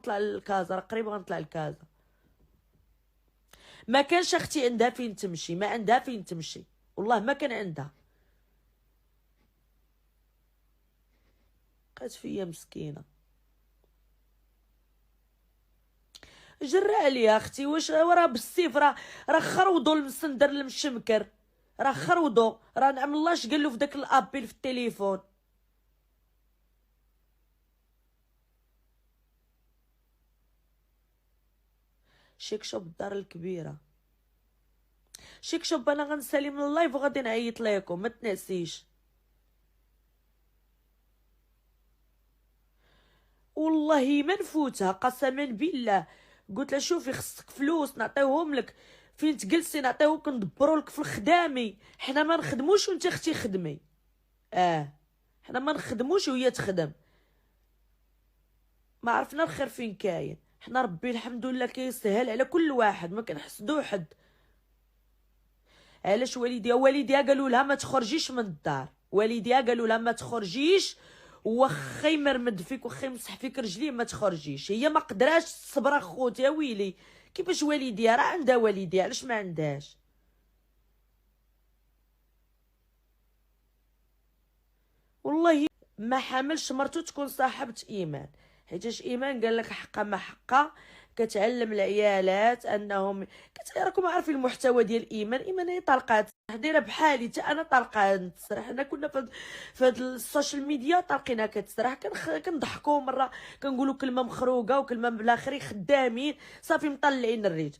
نطلع للكازا، راه قريب غنطلع لكازا. ما كانش اختي عندها فين تمشي، ما عندها فين تمشي، والله ما كان عندها. بقات فيا مسكينه. جرى عليا اختي، واش راه بالسيف، راه خروضو المسندر المشمكر، راه خروضو، راه نعم الله اش قال له في داك الابيل في التليفون. شيك شوب الدار الكبيره، شيك شوب انا غنسالي من اللايف وغادي نعيط لكم، ما تنسيش. والله ما نفوتها قسما بالله. قلت لها شوفي خصك فلوس نعطيوهم لك، فين تجلسي نعطيوك ندبروا لك في الخدامي، حنا ما نخدموش وانت اختي خدمي. حنا ما نخدموش وهي تخدم، ما عرفنا الخير فين كاين. حنا ربي الحمد لله كيسهل على كل واحد، ما كنحسدو حد. علاش والديها قالوا لها ما تخرجيش من الدار، والديها قالوا لها ما تخرجيش، واخا يمرمد فيك واخا يمسح فيك رجليه ما تخرجيش. هي ما قدراش تصبر اخوتي، يا ويلي كيفاش والديها راه عندها والديها، علاش ما عندهاش؟ والله ما حاملش مرتو تكون صاحبة ايمان، حيتاش ايمان قال لك حقا ما حقا، كتعلم العيالات انهم راكم عارفين المحتوى ديال ايمان. ايمان هي طلقات دايره بحالي، حتى انا طلقه نتسرح. حنا كنا في هاد السوشيال ميديا طالقينها كتسرح، كنضحكوا مره كنقولوا كلمه مخروقه وكلمه بالاخري خدامين صافي مطلعين الريت.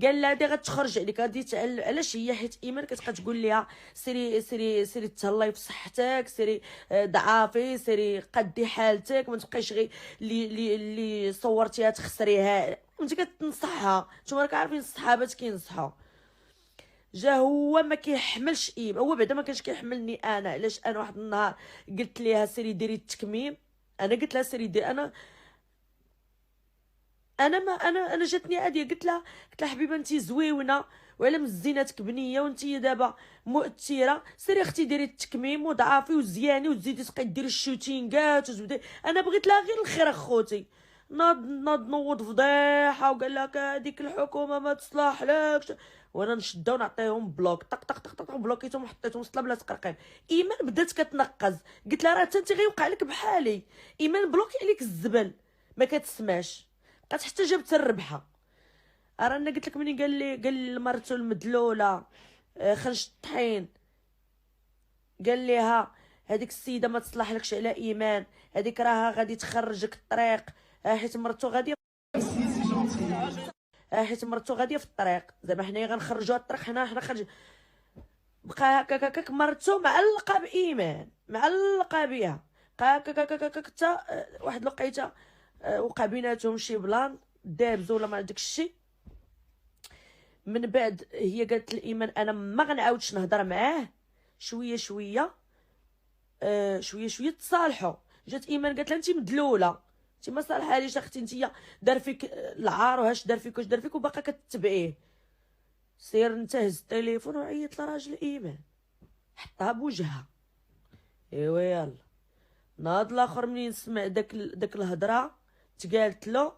قال لها هادي غتخرج عليك، غادي تعلم. علاش هي؟ حيت ايمان كتبقى تقول ليها سيري سيري سيري تهلاي في صحتك، سيري ضعافي، سيري قدي حالتك، ما تبقيش غير اللي صورتيها تخسريها. انت كتنصحها، نتوما راك عارفين الصحابات كينصحوا. جا هو ما كيحملش ايمان، هو بعدا ما كانش كيحملني انا. علاش؟ انا واحد النهار قلت ليها سيري ديري التكميم، انا قلت لها سيري ديري، انا ما انا جاتني عاديه. قلت لها حبيبه انت زويونه وعلى مزيناتك بنيه، وانت دابا مؤثره، سيري اختي ديري التكميم وضعافي وزياني وتزيدي تبقاي ديري الشوتينغات وتبداي. انا بغيت لها غير الخير اخوتي. ناض نوض فضيحه وقال لك هذيك الحكومه ما تصلحلكش، وانا نشدها ونعطيهم بلوك، طق طق طق طق بلوكيتهم وحطيتهم وسط بلا تقرقيب. ايمان بدات كتنقز، قلت لها راه انت غيوقع لك بحالي. ايمان بلوكي عليك الزبل، ما كتسمعش، بقات حتى جابت الربحه. رانا قلت لك مني قال لي لمرتو المدلوله خرج الطحين، قال لها هذيك السيده ما تصلحلكش على ايمان، هذيك راها غادي تخرجك الطريق، حيت مرتو غاديه، حيت مرتو غاديه في الطريق، زعما حنايا غنخرجوها الطريق، حنا خرج. بقى هكاك مرتو معلقه بايمان، معلقه بها، بقى هكاك حتى واحد الوقيته وقع بيناتهم شي بلان دابزو ولا ما داك الشيء. من بعد هي قالت لايمان انا ما غنعاودش نهضر معاه، شويه شويه شويه شويه تصالحوا. جات ايمان قالت لها انت مدلوله، انت ما صالحاليش اختي، انت دار فيك العار وهاش دار فيك واش دار فيك وباقا كتتبعيه. سير انتهز التليفون وعيط لراجل ايمان، حطها بوجهها. ايوا يلا. ناض الاخر منين سمع داك الهضره تقالت له،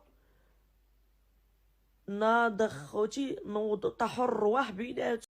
ناض خوتي نوض طاحوا الرواح بيناتهم.